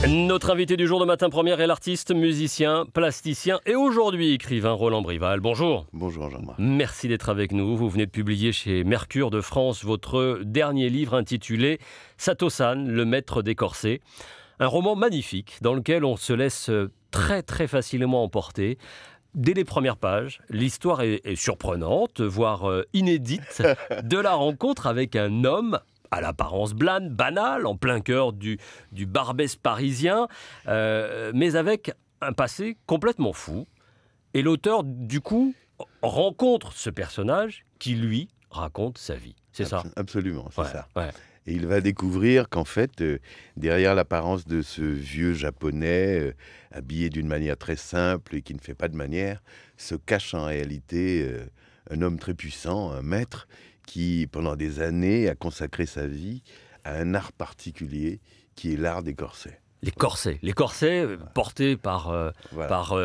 Notre invité du jour de Matin Première est l'artiste, musicien, plasticien et aujourd'hui écrivain Roland Brival. Bonjour. Bonjour Jean-Marc. Merci d'être avec nous. Vous venez de publier chez Mercure de France votre dernier livre intitulé Sato-san, le maître des corsets. Un roman magnifique dans lequel on se laisse très facilement emporter. Dès les premières pages, l'histoire est surprenante, voire inédite, de la rencontre avec un homme à l'apparence blâne, banale, en plein cœur du Barbès parisien, mais avec un passé complètement fou. Et l'auteur, du coup, rencontre ce personnage qui, lui, raconte sa vie. C'est ça ? Absolument, c'est ça. Ouais. Et il va découvrir qu'en fait, derrière l'apparence de ce vieux japonais, habillé d'une manière très simple et qui ne fait pas de manière, se cache en réalité un homme très puissant, un maître, qui, pendant des années, a consacré sa vie à un art particulier, qui est l'art des corsets. Les corsets portés par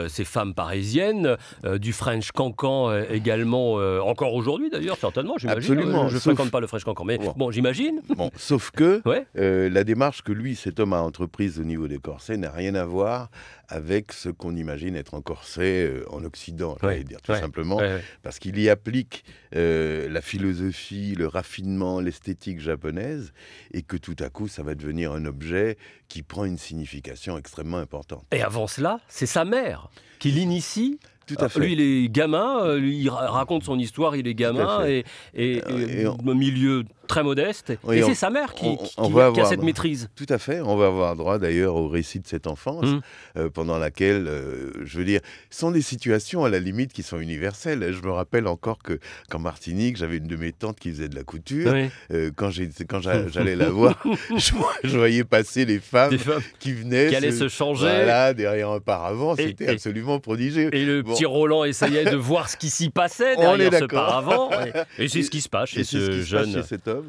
ces femmes parisiennes, du French cancan également, encore aujourd'hui d'ailleurs, certainement, j'imagine. Absolument. Je ne fréquente pas le French cancan, mais bon j'imagine. Sauf que la démarche que cet homme a entreprise au niveau des corsets n'a rien à voir avec ce qu'on imagine être un corset en Occident, j'allais dire, tout simplement, parce qu'il y applique la philosophie, le raffinement, l'esthétique japonaise, et que tout à coup, ça va devenir un objet qui prend une signification extrêmement importante. Et avant cela, c'est sa mère qui l'initie. Tout à fait. Lui, il est gamin, il raconte son histoire, il est gamin, et au milieu très modeste. Oui, et c'est sa mère qui a cette maîtrise. Tout à fait. On va avoir droit d'ailleurs au récit de cette enfance, pendant laquelle, je veux dire, sont des situations à la limite qui sont universelles. Je me rappelle encore qu'en Martinique, j'avais une de mes tantes qui faisait de la couture. Quand j'allais la voir, je voyais passer les femmes qui venaient, qui allaient se changer. Voilà, derrière un paravent. C'était absolument prodigieux. Et le petit Roland essayait de voir ce qui s'y passait derrière ce paravent. Et c'est ce qui se passe chez ce jeune.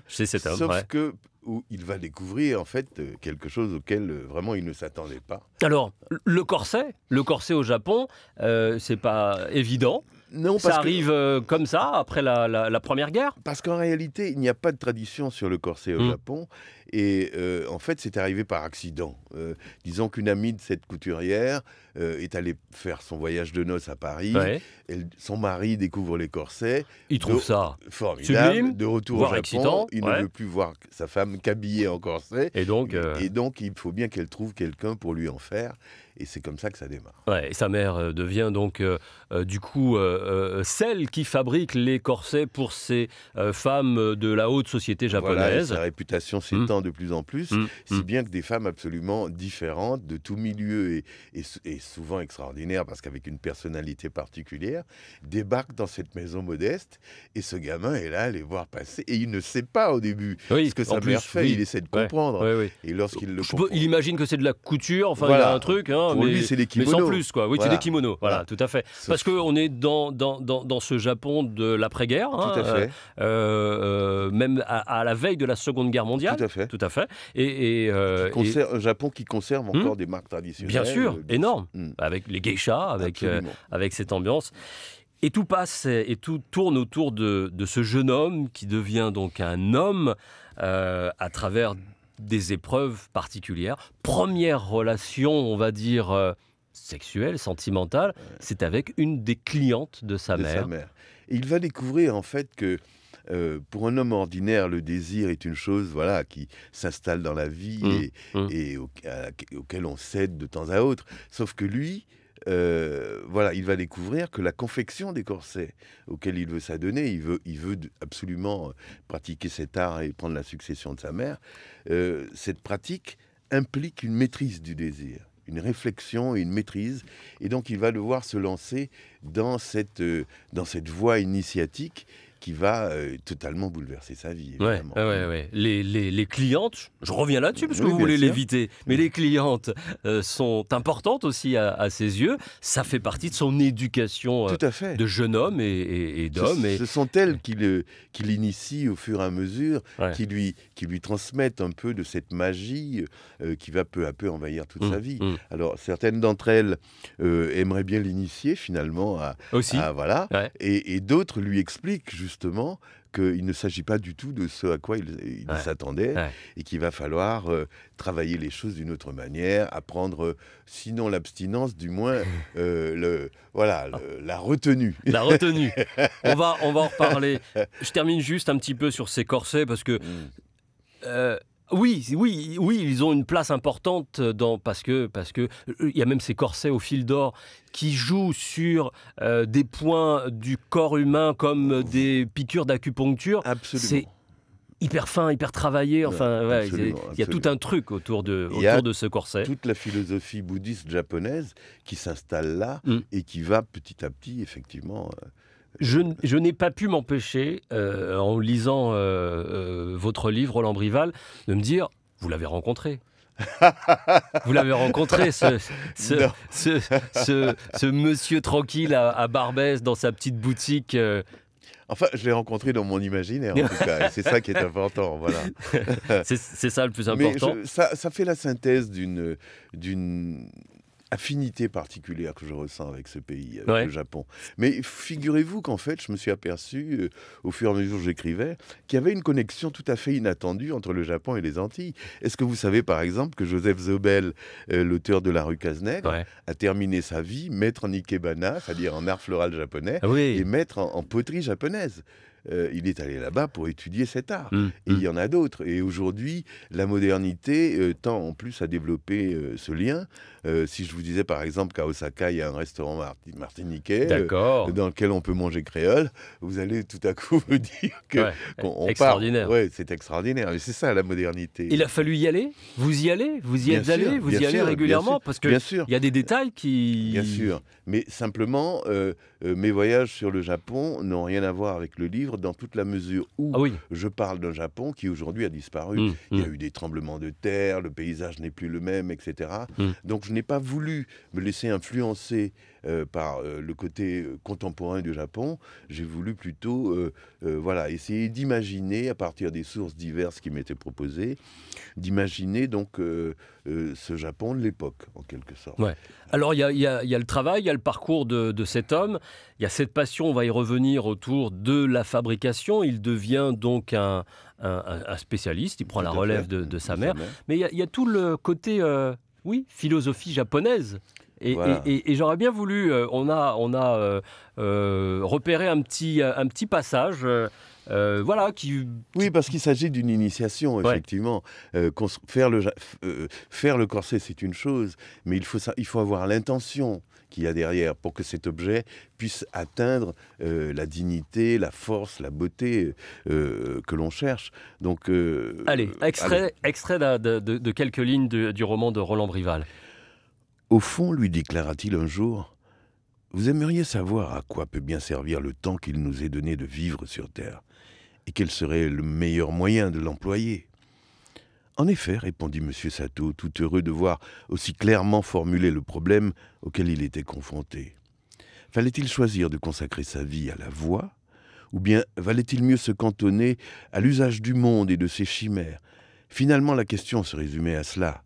Chez cet homme. Sauf que où il va découvrir en fait quelque chose auquel vraiment il ne s'attendait pas. Alors, le corset au Japon, c'est pas évident. Non, ça arrive comme ça, après la Première Guerre ? Parce qu'en réalité, il n'y a pas de tradition sur le corset au Japon. Et en fait, c'est arrivé par accident. Disons qu'une amie de cette couturière est allée faire son voyage de noces à Paris. Son mari découvre les corsets. Il trouve ça formidable. Sublime, de retour au Japon, excitant, il ne veut plus voir sa femme qu'habillée en corset. Et donc, il faut bien qu'elle trouve quelqu'un pour lui en faire. Et c'est comme ça que ça démarre. Et sa mère devient donc, du coup, celle qui fabrique les corsets pour ces femmes de la haute société japonaise. Voilà, sa réputation s'étend de plus en plus, si bien que des femmes absolument différentes, de tout milieu et souvent extraordinaires, parce qu'avec une personnalité particulière, débarquent dans cette maison modeste. Et ce gamin est là à les voir passer. Et il ne sait pas au début ce que sa mère fait. Il essaie de comprendre. Et lorsqu'il le comprend... Il imagine que c'est de la couture, enfin il y a un truc... Pour lui, c'est des kimonos. Mais sans plus, quoi. Oui, c'est des kimonos, voilà, tout à fait. Parce qu'on est dans ce Japon de l'après-guerre, tout à fait. Même à la veille de la Seconde Guerre mondiale. Tout à fait. Un Japon qui conserve encore des marques traditionnelles. Bien sûr, énorme, avec les geishas, avec cette ambiance. Et tout passe et tout tourne autour de ce jeune homme qui devient donc un homme à travers des épreuves particulières. Première relation, on va dire, sexuelle, sentimentale, c'est avec une des clientes de sa mère. Et il va découvrir en fait que pour un homme ordinaire, le désir est une chose qui s'installe dans la vie et auquel on cède de temps à autre. Sauf que lui... il va découvrir que la confection des corsets auxquels il veut s'adonner, il veut absolument pratiquer cet art et prendre la succession de sa mère. Cette pratique implique une maîtrise du désir, une réflexion et une maîtrise. Et donc, il va devoir se lancer dans cette voie initiatique qui va totalement bouleverser sa vie, évidemment. Les clientes, je reviens là-dessus parce que vous voulez l'éviter, mais les clientes sont importantes aussi à ses yeux. Ça fait partie de son éducation de jeune homme et d'homme. Ce sont elles qui l'initient au fur et à mesure, qui lui transmettent un peu de cette magie qui va peu à peu envahir toute sa vie. Alors, certaines d'entre elles aimeraient bien l'initier finalement et d'autres lui expliquent justement qu'il ne s'agit pas du tout de ce à quoi il s'attendait, et qu'il va falloir travailler les choses d'une autre manière, apprendre, sinon l'abstinence, du moins la retenue. La retenue. On va en reparler. Je termine juste un petit peu sur ces corsets, parce que oui, ils ont une place importante parce que il y a même ces corsets au fil d'or qui jouent sur des points du corps humain comme des piqûres d'acupuncture. Absolument. C'est hyper fin, hyper travaillé. Enfin, il y a tout un truc autour de ce corset. Toute la philosophie bouddhiste japonaise qui s'installe là et qui va petit à petit, effectivement. Je n'ai pas pu m'empêcher, en lisant votre livre, Roland Brival, de me dire, vous l'avez rencontré. Vous l'avez rencontré, ce monsieur tranquille à Barbès, dans sa petite boutique. Enfin, je l'ai rencontré dans mon imaginaire, en tout cas. C'est ça qui est important, voilà. C'est ça le plus important. Mais ça fait la synthèse d'une affinité particulière que je ressens avec ce pays, avec le Japon. Mais figurez-vous qu'en fait, je me suis aperçu, au fur et à mesure que j'écrivais, qu'il y avait une connexion tout à fait inattendue entre le Japon et les Antilles. Est-ce que vous savez, par exemple, que Joseph Zobel, l'auteur de La rue Cazenègre, a terminé sa vie maître en ikebana, c'est-à-dire en art floral japonais, et maître en poterie japonaise. Il est allé là-bas pour étudier cet art. Et il y en a d'autres. Et aujourd'hui, la modernité tend en plus à développer ce lien. Si je vous disais par exemple qu'à Osaka, il y a un restaurant martiniquais dans lequel on peut manger créole, vous allez tout à coup vous dire qu'on extraordinaire. Oui, c'est extraordinaire. Et c'est ça la modernité. Il a fallu y aller. Vous y allez. Vous y êtes allé. Vous y allez régulièrement, parce que il y a des détails qui. Bien sûr. Mais simplement, mes voyages sur le Japon n'ont rien à voir avec le livre, dans toute la mesure où je parle d'un Japon qui aujourd'hui a disparu. Il y a eu des tremblements de terre, le paysage n'est plus le même, etc. Donc je n'ai pas voulu me laisser influencer par le côté contemporain du Japon. J'ai voulu plutôt essayer d'imaginer, à partir des sources diverses qui m'étaient proposées, d'imaginer donc ce Japon de l'époque, en quelque sorte. Alors il y a le travail, il y a le parcours de cet homme, il y a cette passion, on va y revenir, autour de la fabrication. Il devient donc un spécialiste, il prend la relève de sa mère. Mais il y a tout le côté philosophie japonaise. Et j'aurais bien voulu, on a repéré un petit passage, Oui, parce qu'il s'agit d'une initiation, effectivement. Faire le corset, c'est une chose, mais il faut avoir l'intention qu'il y a derrière pour que cet objet puisse atteindre la dignité, la force, la beauté que l'on cherche. Donc, extrait de quelques lignes du roman de Roland Brival. Au fond, lui déclara-t-il un jour, vous aimeriez savoir à quoi peut bien servir le temps qu'il nous est donné de vivre sur Terre, et quel serait le meilleur moyen de l'employer. En effet, répondit M. Sato, tout heureux de voir aussi clairement formuler le problème auquel il était confronté. Fallait-il choisir de consacrer sa vie à la voix, ou bien valait-il mieux se cantonner à l'usage du monde et de ses chimères? Finalement, la question se résumait à cela.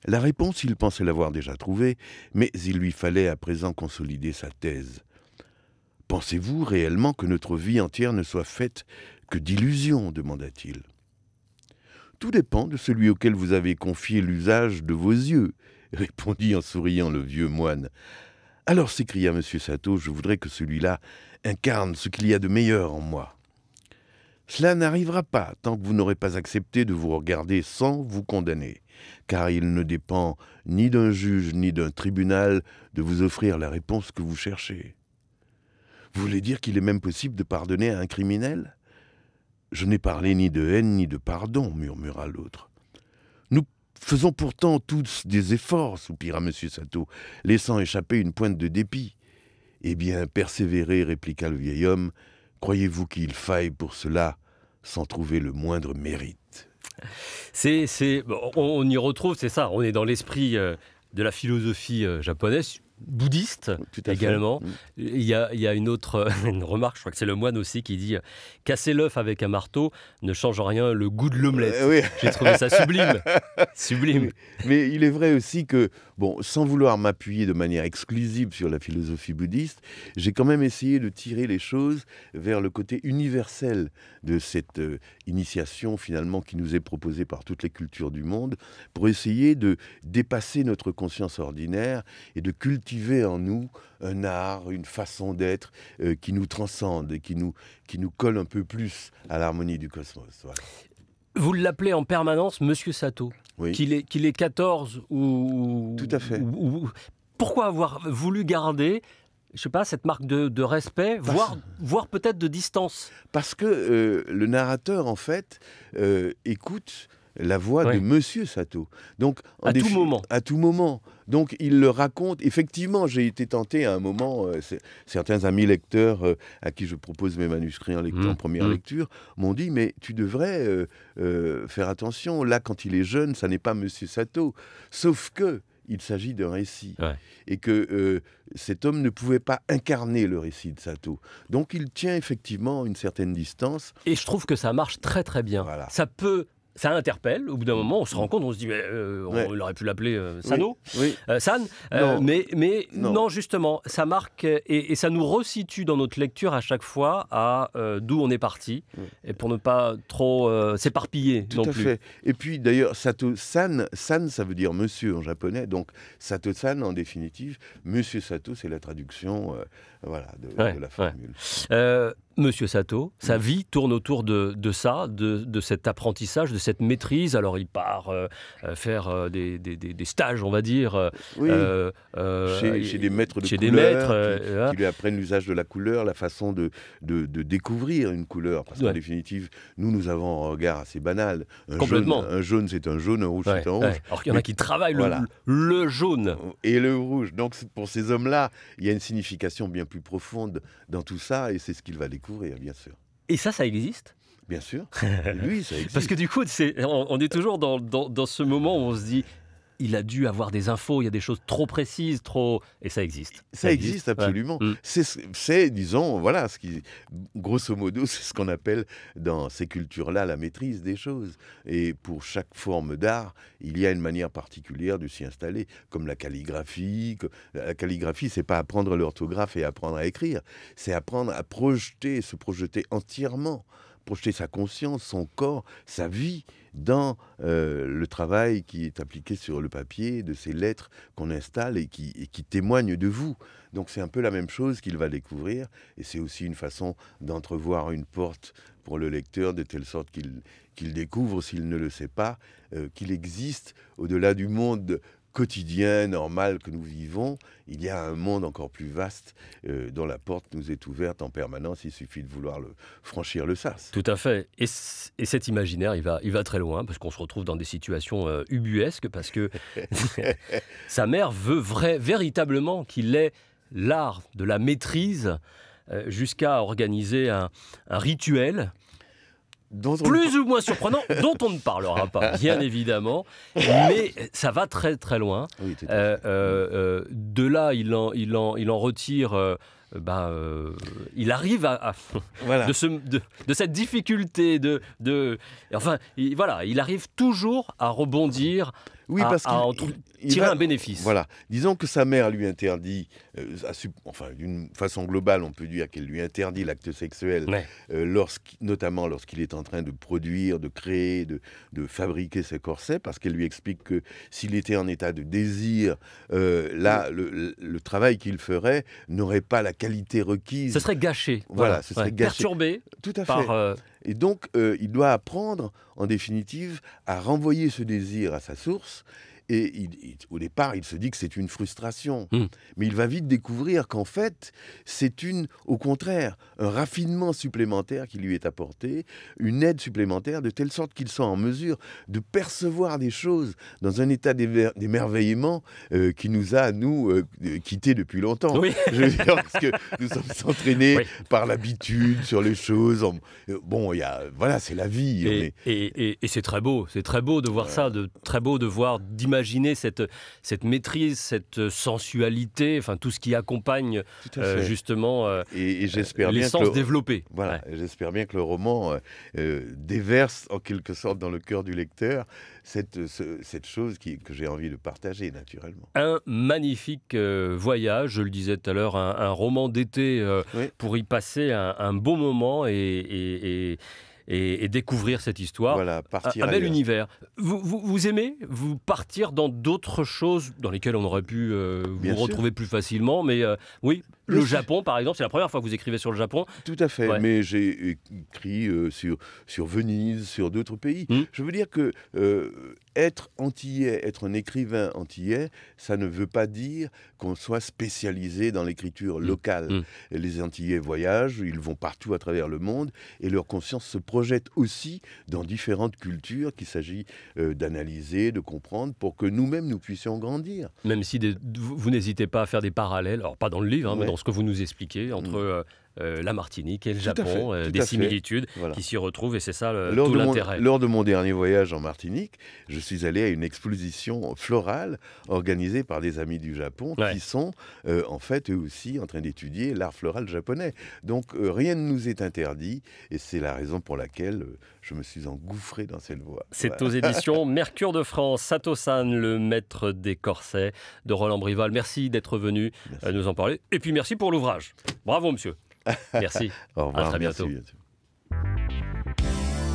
La réponse, il pensait l'avoir déjà trouvée, mais il lui fallait à présent consolider sa thèse. Pensez-vous réellement que notre vie entière ne soit faite que d'illusions ? Demanda-t-il. Tout dépend de celui auquel vous avez confié l'usage de vos yeux, répondit en souriant le vieux moine. Alors, s'écria M. Sato, je voudrais que celui-là incarne ce qu'il y a de meilleur en moi. Cela n'arrivera pas tant que vous n'aurez pas accepté de vous regarder sans vous condamner, car il ne dépend ni d'un juge ni d'un tribunal de vous offrir la réponse que vous cherchez. Vous voulez dire qu'il est même possible de pardonner à un criminel ? Je n'ai parlé ni de haine ni de pardon, murmura l'autre. Nous faisons pourtant tous des efforts, soupira M. Sato, laissant échapper une pointe de dépit. Eh bien, persévérez, répliqua le vieil homme. Croyez-vous qu'il faille pour cela sans trouver le moindre mérite ? On y retrouve, c'est ça, on est dans l'esprit de la philosophie japonaise, bouddhiste Tout à également. fait. Il y a une autre une remarque, je crois que c'est le moine aussi qui dit « Casser l'œuf avec un marteau ne change en rien le goût de l'omelette Oui. ». J'ai trouvé ça sublime. Sublime. Mais il est vrai aussi que, bon, sans vouloir m'appuyer de manière exclusive sur la philosophie bouddhiste, j'ai quand même essayé de tirer les choses vers le côté universel de cette initiation finalement qui nous est proposée par toutes les cultures du monde, pour essayer de dépasser notre conscience ordinaire et de cultiver en nous un art, une façon d'être qui nous transcende et qui nous colle un peu plus à l'harmonie du cosmos. Voilà. Vous l'appelez en permanence Monsieur Sato. Oui. Qu'il est 14 ou... Tout à fait. Pourquoi avoir voulu garder, je sais pas, cette marque de respect, voire peut-être de distance? Parce que le narrateur, en fait, écoute la voix de Monsieur Sato. Donc, à tout moment. À tout moment. Donc, il le raconte. Effectivement, j'ai été tenté à un moment, certains amis lecteurs à qui je propose mes manuscrits en première lecture m'ont dit « Mais tu devrais faire attention. Là, quand il est jeune, ça n'est pas Monsieur Sato. » Sauf que il s'agit d'un récit. Et que cet homme ne pouvait pas incarner le récit de Sato. Donc, il tient effectivement une certaine distance. Et je trouve que ça marche très très bien. Voilà. Ça interpelle, au bout d'un moment, on se rend compte, on se dit, on aurait pu l'appeler Sano, San, mais non, justement, ça marque et ça nous resitue dans notre lecture à chaque fois à d'où on est parti, et pour ne pas trop s'éparpiller non plus. Tout à fait. Et puis d'ailleurs, Sato-san, san ça veut dire monsieur en japonais, donc Sato-san en définitive, Monsieur Sato, c'est la traduction de la formule. Monsieur Sato, sa vie tourne autour de ça, de cet apprentissage, de cette maîtrise. Alors il part faire des stages, on va dire, chez des maîtres de couleur, qui lui apprennent l'usage de la couleur, la façon de découvrir une couleur. Parce qu'en définitive, nous avons un regard assez banal. Un jaune, c'est un jaune, un rouge, c'est un rouge. Alors qu'il y en a qui travaillent le jaune. Et le rouge. Donc pour ces hommes-là, il y a une signification bien plus profonde dans tout ça, et c'est ce qu'il va découvrir, bien sûr. Et ça existe ? Bien sûr. Oui, ça existe. Parce que du coup, on est toujours dans ce moment où on se dit, il a dû avoir des infos, il y a des choses trop précises, et ça existe. Ça existe absolument. C'est, disons, voilà, grosso modo, c'est ce qu'on appelle dans ces cultures-là la maîtrise des choses. Et pour chaque forme d'art, il y a une manière particulière de s'y installer, comme la calligraphie. La calligraphie, c'est pas apprendre l'orthographe et apprendre à écrire, c'est apprendre à se projeter entièrement, projeter sa conscience, son corps, sa vie dans le travail qui est appliqué sur le papier, de ces lettres qu'on installe et qui témoignent de vous. Donc c'est un peu la même chose qu'il va découvrir, et c'est aussi une façon d'entrevoir une porte pour le lecteur, de telle sorte qu'il découvre, s'il ne le sait pas, qu'il existe au-delà du monde quotidien, normal que nous vivons, il y a un monde encore plus vaste dont la porte nous est ouverte en permanence. Il suffit de vouloir franchir le sas. Tout à fait. Et cet imaginaire, il va très loin, parce qu'on se retrouve dans des situations ubuesques, parce que sa mère veut véritablement qu'il ait l'art de la maîtrise, jusqu'à organiser un rituel plus ou moins surprenant, dont on ne parlera pas, bien évidemment, mais ça va très très loin. Oui, de là, il en retire... il arrive de cette difficulté il arrive toujours à rebondir, à tirer un bénéfice. Voilà. Disons que sa mère lui interdit, d'une façon globale, on peut dire qu'elle lui interdit l'acte sexuel, notamment lorsqu'il est en train de produire, de créer, de fabriquer ses corsets, parce qu'elle lui explique que s'il était en état de désir, le travail qu'il ferait n'aurait pas la qualité requise. Ce serait gâché. Ce serait gâché. Perturbé. Tout à fait. Et donc, il doit apprendre, en définitive, à renvoyer ce désir à sa source. Et au départ, il se dit que c'est une frustration. Mais il va vite découvrir qu'en fait, c'est au contraire, un raffinement supplémentaire qui lui est apporté, une aide supplémentaire, de telle sorte qu'il soit en mesure de percevoir des choses dans un état d'émerveillement qui nous a, quittés depuis longtemps. Oui. Je veux dire, parce que nous sommes entraînés par l'habitude sur les choses. C'est la vie. Et c'est très beau de voir ça, très beau de voir, d'imaginer imaginer cette maîtrise, cette sensualité, enfin tout ce qui accompagne justement et j'espère bien l'essence développée. Voilà, j'espère bien que le roman déverse en quelque sorte dans le cœur du lecteur cette chose que j'ai envie de partager naturellement. Un magnifique voyage, je le disais tout à l'heure, un roman d'été pour y passer un beau moment et découvrir cette histoire. Voilà, partir un bel ailleurs. univers. Vous aimez vous partir dans d'autres choses dans lesquelles on aurait pu vous retrouver plus facilement, mais oui, le Japon par exemple, c'est la première fois que vous écrivez sur le Japon. Tout à fait, mais j'ai écrit sur Venise, sur d'autres pays. Je veux dire que être antillais, être un écrivain antillais, ça ne veut pas dire qu'on soit spécialisé dans l'écriture locale. Les Antillais voyagent, ils vont partout à travers le monde et leur conscience se projette aussi dans différentes cultures qu'il s'agit d'analyser, de comprendre pour que nous-mêmes nous puissions grandir. Même si vous n'hésitez pas à faire des parallèles, alors pas dans le livre, mais dans ce que vous nous expliquez entre la Martinique et le Japon, des similitudes qui s'y retrouvent et c'est ça tout l'intérêt. Lors de mon dernier voyage en Martinique, je suis allé à une exposition florale organisée par des amis du Japon qui sont en fait eux aussi en train d'étudier l'art floral japonais. Donc rien ne nous est interdit et c'est la raison pour laquelle je me suis engouffré dans cette voie. C'est aux éditions Mercure de France. Sato-san, le maître des corsets de Roland Brival. Merci d'être venu nous en parler. Et puis merci pour l'ouvrage. Bravo monsieur. Merci. Au revoir. À très bientôt. Merci.